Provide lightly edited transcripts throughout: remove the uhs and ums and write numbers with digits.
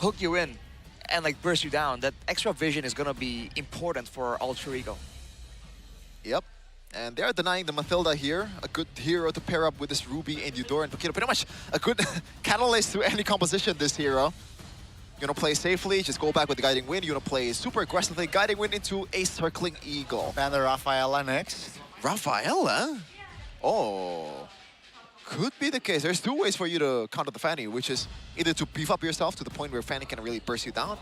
hook you in and like burst you down, that extra vision is gonna be important for Alter Ego. Yep. And they're denying the Mathilda here. A good hero to pair up with this Ruby and Eudora and Paquito. Pretty much a good catalyst to any composition, this hero. You wanna play safely, just go back with the Guiding Wind. You wanna play super aggressively, Guiding Wind into a Circling Eagle. And the Rafaela next. Rafaela? Oh. Could be the case. There's two ways for you to counter the Fanny, which is either to beef up yourself to the point where Fanny can really burst you down.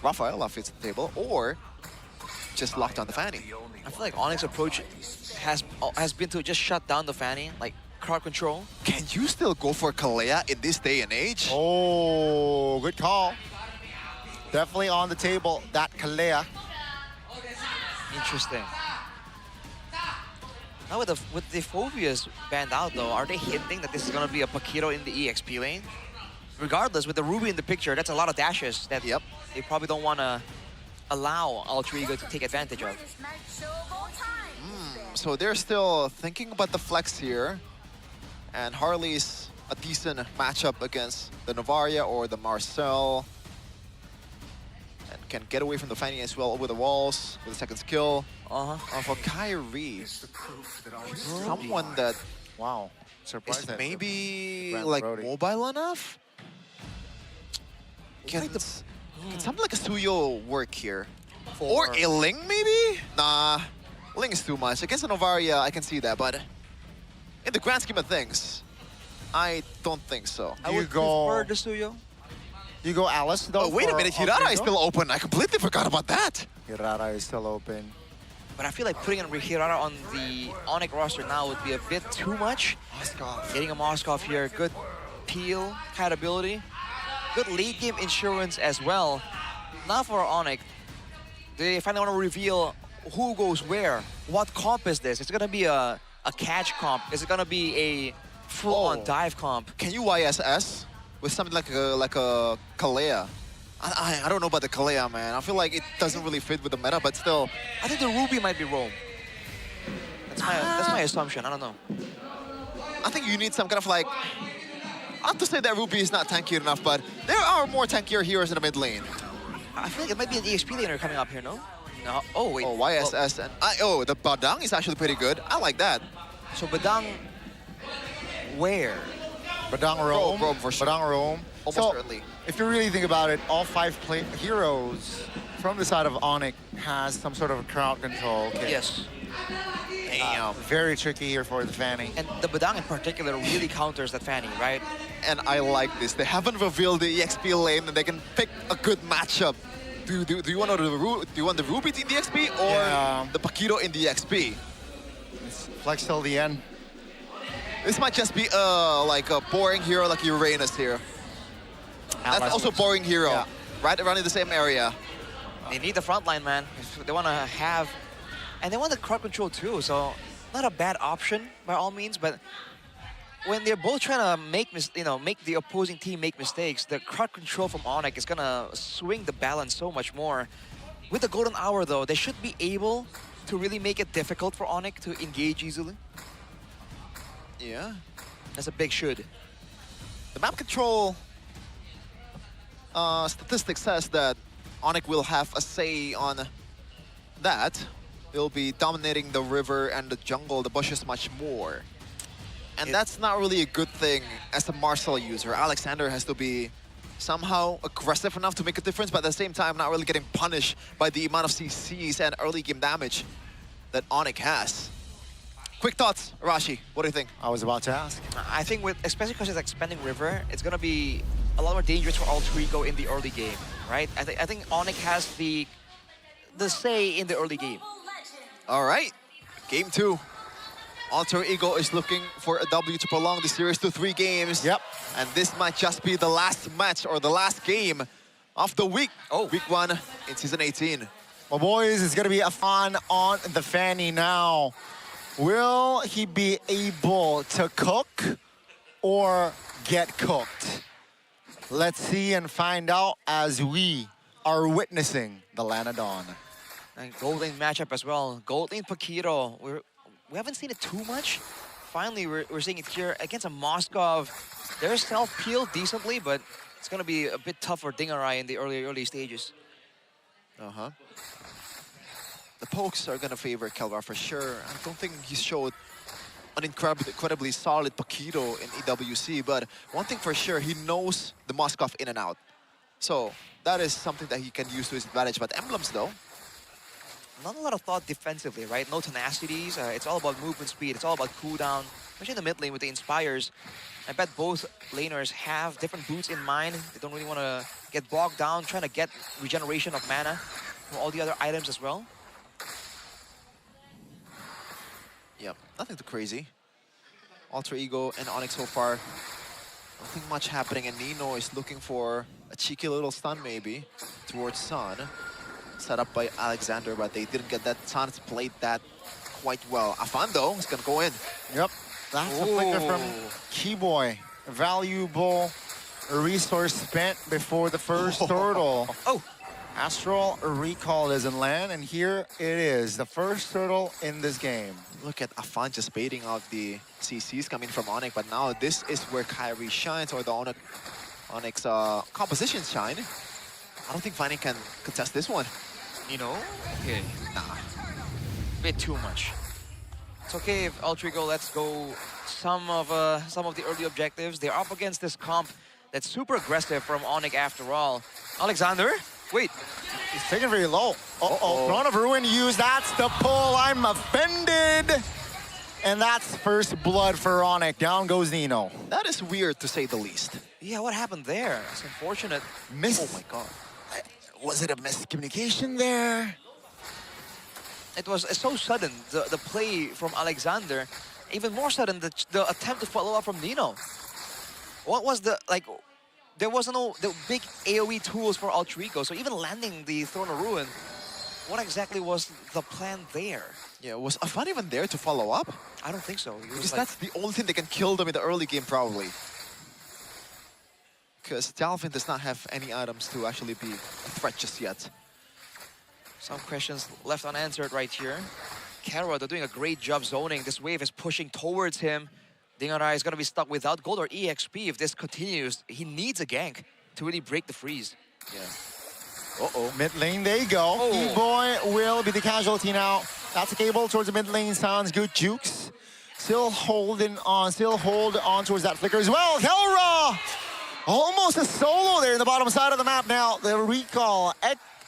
Rafaela fits the table, or just lock down the Fanny. I feel like ONIC's approach has been to just shut down the Fanny, like crowd control. Can you still go for Kalea in this day and age? Oh, good call. Definitely on the table, that Kalea. Interesting. Now with the Phobias banned out though, are they hinting that this is gonna be a Paquito in the EXP lane? Regardless, with the Ruby in the picture, that's a lot of dashes that they probably don't wanna allow Alter Ego to take advantage of. So they're still thinking about the flex here. And Harley's a decent matchup against the Novaria or the Marcel. And can get away from the Fanny as well over the walls with a second skill. For Kyrie, someone that Wow. Surprised is that maybe Brand like Brody. mobile enough? Can something like a Suyo work here? Or a Ling maybe? Nah, Ling is too much. Against a Novaria, I can see that, but in the grand scheme of things, I don't think so. I would prefer the Suyo. You go Alice though. Oh, wait a for minute, Alter Hirara is Ego? still open. I completely forgot about that. Hirara is still open. But I feel like putting in Hirara on the ONIC roster now would be a bit too much. Getting a Moskov here, good peel, kite ability, good lead game insurance as well. Now for ONIC, they finally want to reveal who goes where. What comp is this? Is it gonna be a catch comp? Is it gonna be a full-on dive comp? Can you YSS with something like a Kalea? I don't know about the Kalea, man. I feel like it doesn't really fit with the meta, but still. I think the Ruby might be roam. That's my assumption. I don't know. I think you need some kind of like, not to say that Ruby is not tanky enough, but there are more tankier heroes in the mid lane. I feel like it might be an EXP laner coming up here, no? No. Oh, wait. Oh, YSS and the Badang is actually pretty good. I like that. So Badang, where? Badang Rome. Rome for sure. Badang Rome. Almost certainly. If you really think about it, all 5 heroes from the side of ONIC has some sort of crowd control. Yes. Damn. Very tricky here for the Fanny. And the Badang in particular really counters that Fanny, right? And I like this. They haven't revealed the EXP lane, and they can pick a good matchup. Do you want the Ruby in the EXP or the Paquito in the EXP? It's flex till the end. This might just be like a boring hero like Uranus here. That's also boring hero, right around in the same area. They need the front line, man. They want to have, and they want the crowd control too. So not a bad option by all means, but when they're both trying to make the opposing team make mistakes, the crowd control from ONIC is gonna swing the balance so much more. With the golden hour though, they should be able to really make it difficult for ONIC to engage easily. Yeah. That's a big should. The map control statistic says that ONIC will have a say on that. They'll be dominating the river and the jungle, the bushes much more. And that's not really a good thing as a Marcel user. Alexander has to be somehow aggressive enough to make a difference, but at the same time not really getting punished by the amount of CCs and early game damage that ONIC has. Quick thoughts, Arashi, what do you think? I was about to ask. I think especially because it's expanding river, it's gonna be a lot more dangerous for Alter Ego in the early game, right? I think ONIC has the say in the early game. All right, game 2. Alter Ego is looking for a W to prolong the series to 3 games. Yep. And this might just be the last match or the last game of the week. Week 1 in Season 18. Well, boys, it's going to be a fun on the Fanny now. Will he be able to cook or get cooked? Let's see and find out as we are witnessing the Lanadon. And gold lane matchup as well. Gold lane Paquito. We haven't seen it too much. Finally, we're seeing it here against a Moskov. They're self-peeled decently, but it's going to be a bit tough for Dingarai in the early stages. Uh-huh. The pokes are gonna favor Kelra for sure. I don't think he showed an incredibly solid Paquito in EWC, but one thing for sure, he knows the Moskov in and out. So that is something that he can use to his advantage. But Emblems though, Not a lot of thought defensively, right? No tenacities. It's all about movement speed. It's all about cooldown, especially in the mid lane with the Inspires. I bet both laners have different boots in mind. They don't really want to get bogged down trying to get regeneration of mana from all the other items as well. yep, nothing too crazy. Alter Ego and ONIC so far, nothing much happening. And Nino is looking for a cheeky little stun maybe towards Sun. Set up by Alexander, but they didn't get that. Sans played that quite well. Afan though is gonna go in. Yep, that's a flicker from Keyboy. Valuable resource spent before the first turtle. Oh! Astral Recall is in land, and here it is, the first turtle in this game. Look at Afan just baiting out the CCs coming from ONIC, but now this is where Kyrie shines, or the ONIC's compositions shine. I don't think Fanny can contest this one. You know? Okay. Nah. Bit too much. It's okay if Ultrigo lets go some of the early objectives. They're up against this comp that's super aggressive from ONIC after all. Alexander? Wait. He's taken very low. Uh-oh. Throne of Ruin used. That's the pull. I'm offended. And that's first blood for ONIC. Down goes Nino. That is weird to say the least. Yeah, what happened there? It's unfortunate. Miss. Oh my god. Was it a miscommunication there? It was so sudden, the play from Alexander. Even more sudden, the attempt to follow up from Nino. What was the, like, there was no the big AoE tools for Ultrigo, so even landing the Throne of Ruin, what exactly was the plan there? Yeah, was Afan even there to follow up? I don't think so. He was Because like, that's the only thing that can kill them in the early game, probably. Because Dalvin does not have any items to actually be a threat just yet. some questions left unanswered right here. Kelra, they're doing a great job zoning. This wave is pushing towards him. Dingarai is going to be stuck without gold or EXP if this continues. He needs a gank to really break the freeze. Yeah. Uh-oh. Mid lane, they go. Oh. E-Boy will be the casualty now. That's a cable towards the mid lane. Sounds good. Jukes still hold on towards that flicker as well. Kelra! Almost a solo there in the bottom side of the map now. The recall,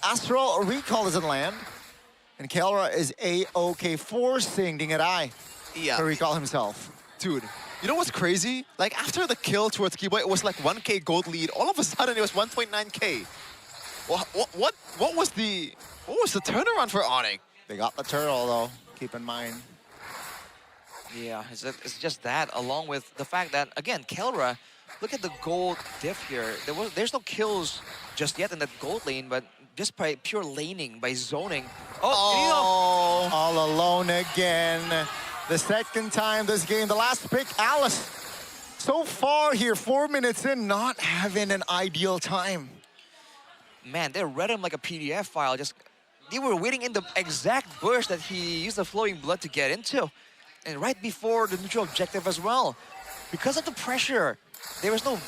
Astral Recall is in land. And Kelra is A-OK, forcing Dingarai to recall himself. Dude, you know what's crazy? Like, after the kill towards Keyboy, it was like 1K gold lead. All of a sudden, it was 1.9K. What was the turnaround for ONIC? They got the turtle, though. Keep in mind. Yeah, it's just that, along with the fact that, again, Kelra, look at the gold diff here. There's no kills just yet in that gold lane, but just by pure laning, by zoning. Oh, all alone again. The second time this game, the last pick, Alice. So far here, 4 minutes in, not having an ideal time. Man, they read him like a PDF file. They were waiting in the exact bush that he used the flowing blood to get into. And right before the neutral objective as well. Because of the pressure, there was no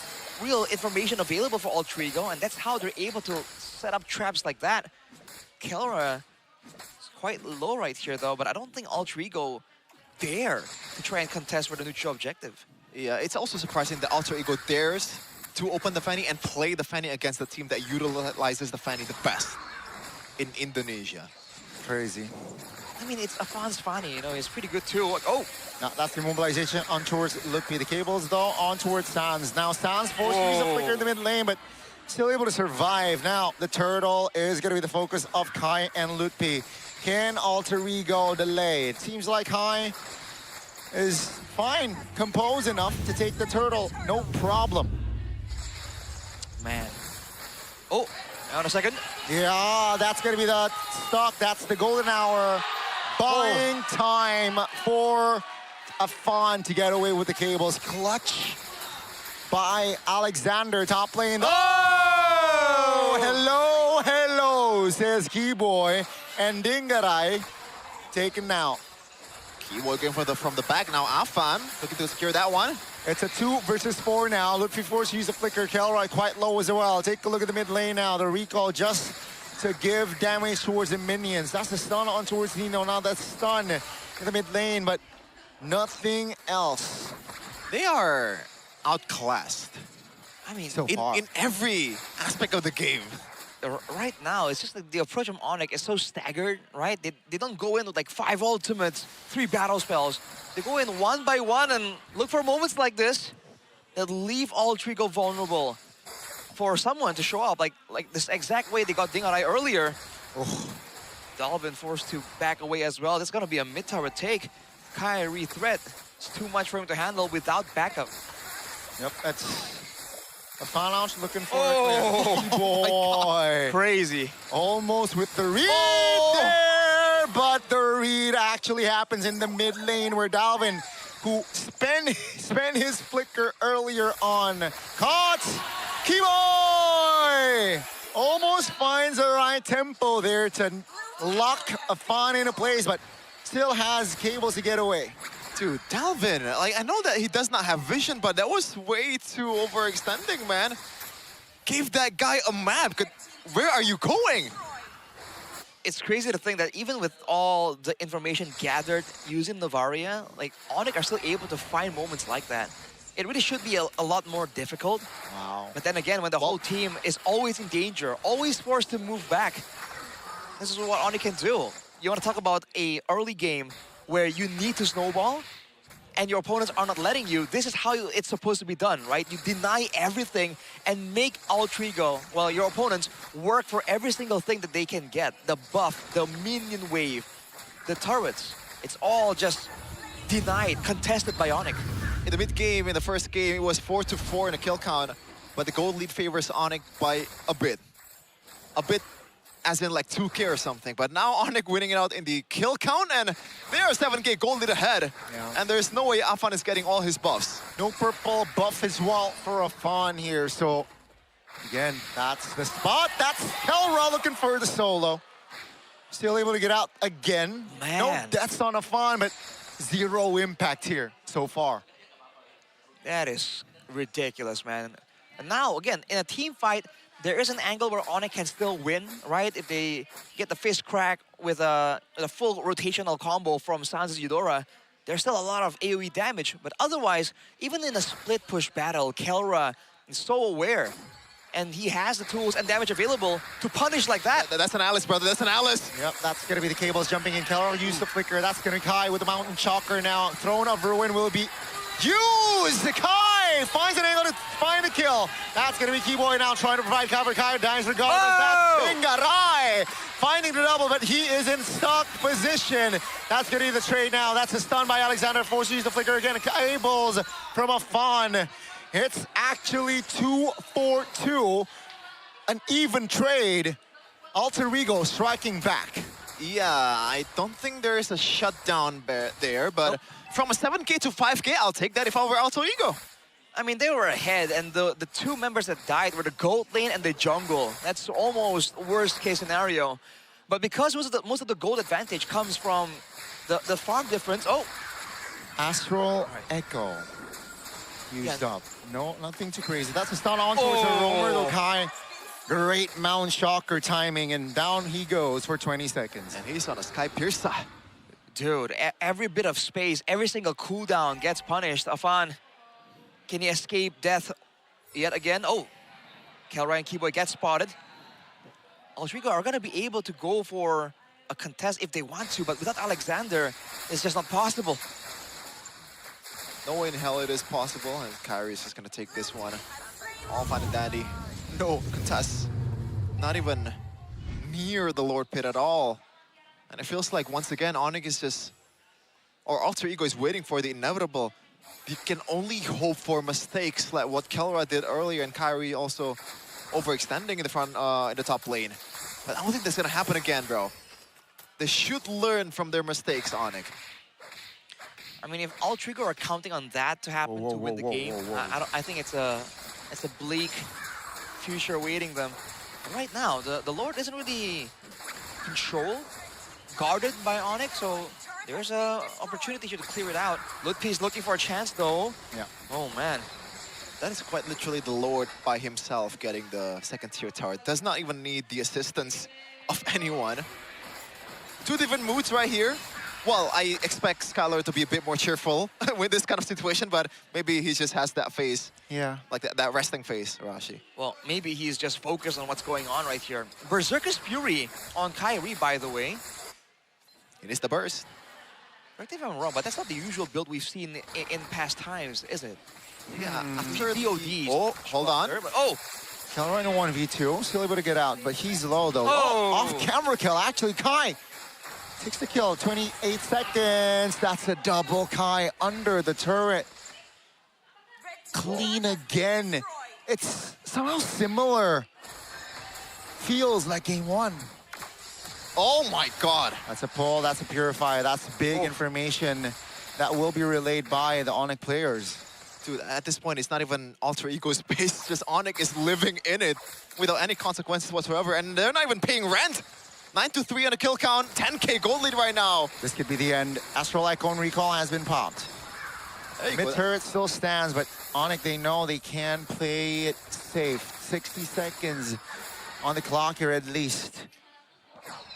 real information available for Ultrigo, and that's how they're able to set up traps like that. Kelra is quite low right here though, but I don't think Ultrigo dare to try and contest for the neutral objective. Yeah, it's also surprising that Alter Ego dares to open the Fanny and play the Fanny against the team that utilizes the Fanny the best in Indonesia. Crazy. I mean, it's Afan's Fanny, you know, it's pretty good too. Oh! Now that's the mobilization on towards Lukpi. The cables though on towards Sans. Now Sans forced to use a flicker in the mid lane, but still able to survive. Now the turtle is going to be the focus of Kai and Lutpi. Can Alter Ego delay? It seems like Kai is fine, composed enough to take the turtle, no problem. Man. Oh, now in a second. Yeah, that's going to be the stock. That's the golden hour. Buying time for Afan to get away with the cables. Clutch by Alexander, top lane. Oh! Hello, hello, says Keyboy. And Dingarai taken out. Keyboy going from the back now. Afan looking to secure that one. It's a 2 versus 4 now. Look for force to use the flicker. Kelroy quite low as well. Take a look at the mid lane now. The recall just to give damage towards the minions. That's the stun on towards Nino. Now that's stun in the mid lane, but nothing else. They are outclassed. I mean, So far. In every aspect of the game. right now, it's just like the approach from ONIC is so staggered, right? They don't go in with like 5 ultimates, 3 battle spells. They go in one by one and look for moments like this that leave all Trigo vulnerable for someone to show up. Like this exact way they got Dingarai earlier. Dalvin forced to back away as well. That's gonna be a mid-tower take. Kyrie threat. It's too much for him to handle without backup. Yep, that's a fan out looking for Oh, it. Boy. Crazy. Almost with the read there, but the read actually happens in the mid lane where Dalvin, who spent his flicker earlier on, caught Keyboy! Almost finds the right tempo there to lock a fan into place, but still has cables to get away. Dude, Dalvin, like, I know that he does not have vision, but that was way too overextending, man. Gave that guy a map. Where are you going? It's crazy to think that even with all the information gathered using Novaria, like ONIC are still able to find moments like that. It really should be a lot more difficult. Wow. But then again, when the whole team is always in danger, always forced to move back, this is what ONIC can do. You want to talk about a early game where you need to snowball and your opponents are not letting you. This is how it's supposed to be done, right? You deny everything and make Altrigo, well, your opponents, work for every single thing that they can get. The buff, the minion wave, the turrets. It's all just denied, contested by ONIC. In the mid-game, in the first game, it was 4-4 in a kill count, but the gold lead favors ONIC by a bit. A bit as in like 2K or something, but now ONIC winning it out in the kill count, and they are 7K gold lead ahead. Yeah. And there's no way Afan is getting all his buffs. No purple buff as well for a fawn here, so again, that's the spot. That's Kelra looking for the solo. Still able to get out again. Man. No deaths on a fawn, but 0 impact here so far. That is ridiculous, man. And now, again, in a team fight, there is an angle where ONIC can still win, right? If they get the fist crack with a full rotational combo from Sans Eudora, there's still a lot of AoE damage. But otherwise, even in a split push battle, Kelra is so aware. And he has the tools and damage available to punish like that. That's an Alice, brother. That's an Alice. Yep, that's gonna be the cables jumping in. Kelra use the flicker. That's gonna Kai with the Mountain Shocker now. Throne of Ruin will be used. Kai finds an angle to find the kill. That's gonna be Keyboy now trying to provide cover. Kai dies regardless. Oh! That's Dingarai finding the double, but he is in stuck position. That's gonna be the trade now. That's a stun by Alexander. Forced to use the flicker again. Cables from a fawn. It's actually 2-4-2. An even trade. Alter Ego striking back. Yeah, I don't think there is a shutdown there, but from a 7K to 5K, I'll take that if I were Alter Ego. I mean, they were ahead, and the 2 members that died were the gold lane and the jungle. That's almost worst case scenario. But because most of the gold advantage comes from the farm difference. Oh, Astral Echo used up. No, nothing too crazy. That's a stun on towards the Oh. roamer. Kai. Great Mount Shocker timing, and down he goes for 20 seconds. And he's on a Sky Piercer. dude, every bit of space, every single cooldown gets punished. Afan, can he escape death yet again? Oh, Kelra and Keyboy get spotted. Altrigo are gonna be able to go for a contest if they want to, but without Alexander, it's just not possible. No way in hell it is possible, and Kyrie is just gonna take this one. All fine and dandy. No contest. Not even near the Lord Pit at all. And it feels like, once again, ONIC is just... or Alter Ego is waiting for the inevitable. You can only hope for mistakes like what Kelra did earlier, and Kyrie also overextending in the front, in the top lane. But I don't think that's gonna happen again, bro. They should learn from their mistakes, ONIC. I mean, if Altrigo are counting on that to happen to win the game, I think it's a bleak future awaiting them. But right now, the Lord isn't really controlled, guarded by ONIC, so There's a opportunity here to clear it out. Lutpi's looking for a chance though. Yeah. Oh man. That is quite literally the Lord by himself getting the second tier tower. Does not even need the assistance of anyone. Two different moods right here. Well, I expect Skylar to be a bit more cheerful with this kind of situation, but maybe he just has that phase. Yeah. Like that resting phase, Rashi. Well, maybe he's just focused on what's going on right here. Berserker's Fury on Kyrie, by the way. It is the burst. Correct me if I'm wrong, but that's not the usual build we've seen in past times, is it? Yeah, After DODs. Oh, hold on. But, oh, Kyler in a 1v2, still able to get out, but he's low though. Oh. Off-camera kill, actually, Kai takes the kill, 28 seconds. That's a double Kai under the turret. Clean again. It's somehow similar. Feels like game one. Oh my god. That's a pull, that's a purifier, that's big information that will be relayed by the ONIC players. Dude, at this point, it's not even alter ego space. Just ONIC is living in it without any consequences whatsoever. And they're not even paying rent. 9-3 on the kill count. 10K gold lead right now. This could be the end. Astral Icon recall has been popped. Mid turret still stands, but ONIC, they know they can play it safe. 60 seconds on the clock here at least.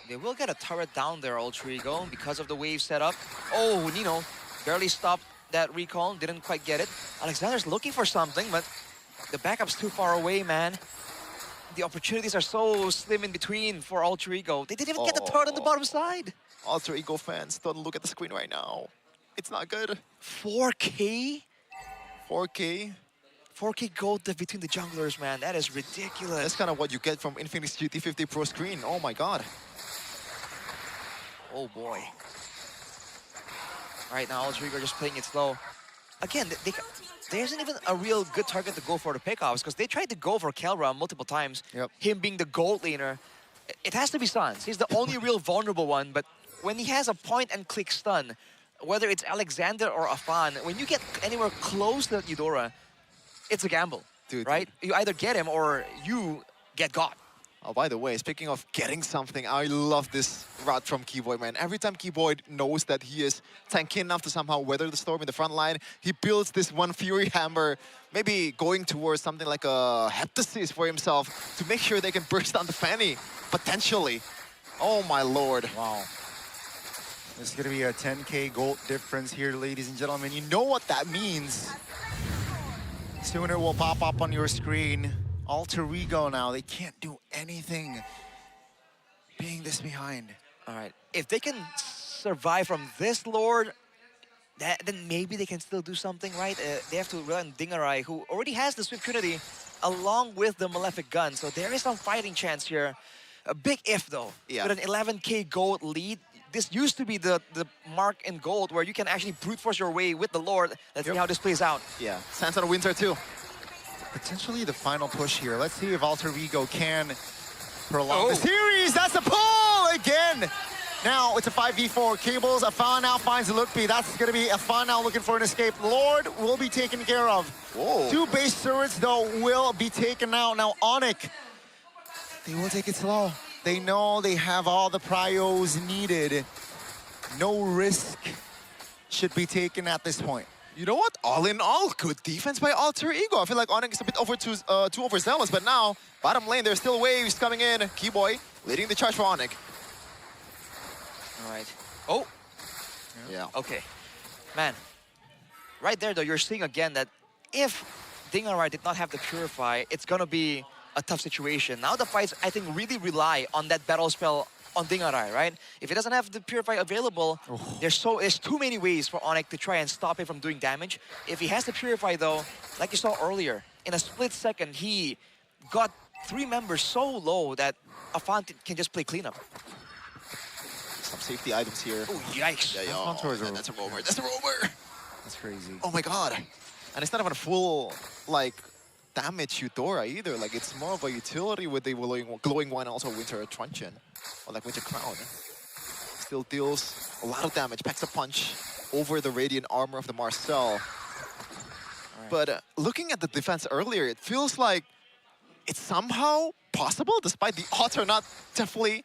they will get a turret down there, Ultra Ego, because of the wave setup. Oh, Nino barely stopped that recall, didn't quite get it. Alexander's looking for something, but the backup's too far away, man. The opportunities are so slim in between for Ultra Ego. They didn't even get the turret on the bottom side. Alter Ego fans, don't look at the screen right now. It's not good. 4K? 4K. 4K gold between the junglers, man. That is ridiculous. That's kind of what you get from Infinix GT50 Pro screen. Oh my god. Oh boy. All right, now Ultra Ego just playing it slow. Again, there isn't even a real good target to go for the pickoffs because they tried to go for Kelra multiple times. Yep. Him being the gold laner. It has to be Sans. He's the only real vulnerable one, but when he has a point-and-click stun, whether it's Alexander or Afan, when you get anywhere close to Eudora, it's a gamble, Dude. right? You either get him or you get got. Oh, by the way, speaking of getting something, I love this route from Keyboy, man. Every time Keyboy knows that he is tanky enough to somehow weather the storm in the front line, he builds this one Fury Hammer, maybe going towards something like a Heptasis for himself to make sure they can burst down the Fanny, potentially. Oh my lord. Wow. There's going to be a 10K gold difference here, ladies and gentlemen. You know what that means. Soon it will pop up on your screen. Alter Ego now, they can't do anything being this behind. All right, if they can survive from this Lord, then maybe they can still do something, right? They have to rely on Dingarai, who already has the Swift Trinity along with the Malefic Gun, so there is some fighting chance here. A big if, though. Yeah. With an 11K gold lead, this used to be the mark in gold where you can actually brute force your way with the Lord. Let's see how this plays out. Yeah, Sands on Winter too. Potentially the final push here. Let's see if Alter Ego can prolong the series. That's a pull again. Now it's a 5v4. Cables, Afan now finds Lutpi. That's going to be Afan now looking for an escape. Lord will be taken care of. Whoa. Two base turrets, though, will be taken out. Now ONIC, they will take it slow. They know they have all the prios needed. No risk should be taken at this point. You know what? All in all, good defense by Alter Ego. I feel like ONIC is a bit too overzealous, but now, bottom lane, there's still waves coming in. Keyboy leading the charge for ONIC. All right. Oh, Yeah. okay. Man, right there, though, you're seeing again that if Dingarai did not have the Purify, it's going to be a tough situation. Now the fights, I think, really rely on that battle spell on Dingarai, right? If he doesn't have the Purify available, there's too many ways for ONIC to try and stop him from doing damage. If he has the Purify, though, like you saw earlier, in a split second, he got 3 members so low that Afan can just play cleanup. Some safety items here. Oh, yikes. Yeah, that's a roamer. That's a roamer. That's crazy. Oh my god. And it's not even a full, like, damage Eudora either. Like, it's more of a utility with the glowing one, also Winter Truncheon. Or like Winter Crown. Still deals a lot of damage. Packs a punch over the Radiant Armor of the Marcel. Right. But looking at the defense earlier, it feels like it's somehow possible, despite the odds are not definitely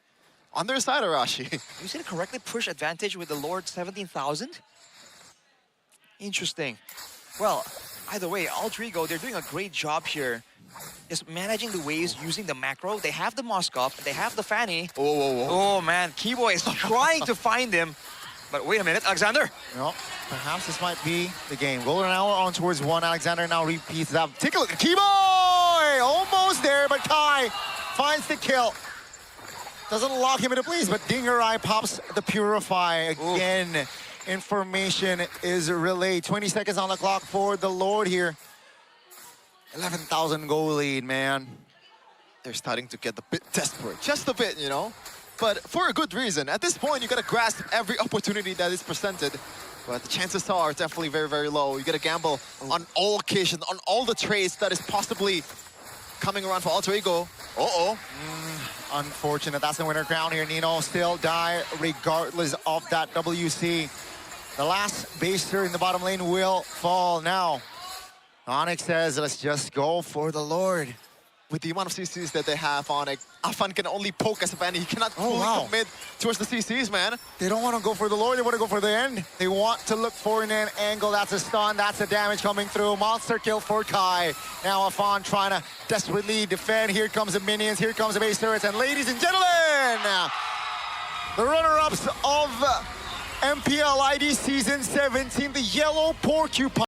On their side, Arashi. You said it correctly, push advantage with the Lord 17,000? Interesting. Well, either way, Aldrigo, they're doing a great job here. Just managing the waves using the macro. They have the Moskov, they have the Fanny. Whoa, whoa, whoa. Oh man, Kibo is trying to find him. But wait a minute, Alexander. No, perhaps this might be the game. Golden Hour on towards one. Alexander now repeats that. Take a look at Kiboy! Almost there, but Kai finds the kill. Doesn't lock him into place, but Dinger Eye pops the Purify again. Oof. Information is relayed. 20 seconds on the clock for the Lord here. 11,000 goal lead, man. They're starting to get a bit desperate. Just a bit, you know? But for a good reason. At this point, you gotta grasp every opportunity that is presented. But the chances are definitely very, very low. You gotta gamble on all occasions, on all the trades that is possibly coming around for Alter Ego. Unfortunate. That's the winner crown here. Nino still die regardless of that WC. The last baster in the bottom lane will fall now. ONIC says, let's just go for the Lord. With the amount of CCs that they have on it, Afan can only poke as a fan. He cannot fully commit towards the CCs, man. They don't want to go for the Lord, they want to go for the end. They want to look for an angle. That's a stun, that's the damage coming through. Monster kill for Kai. Now Afan trying to desperately defend. Here comes the minions, here comes the base turrets. And ladies and gentlemen, the runner-ups of MPL ID Season 17, the Yellow Porcupine.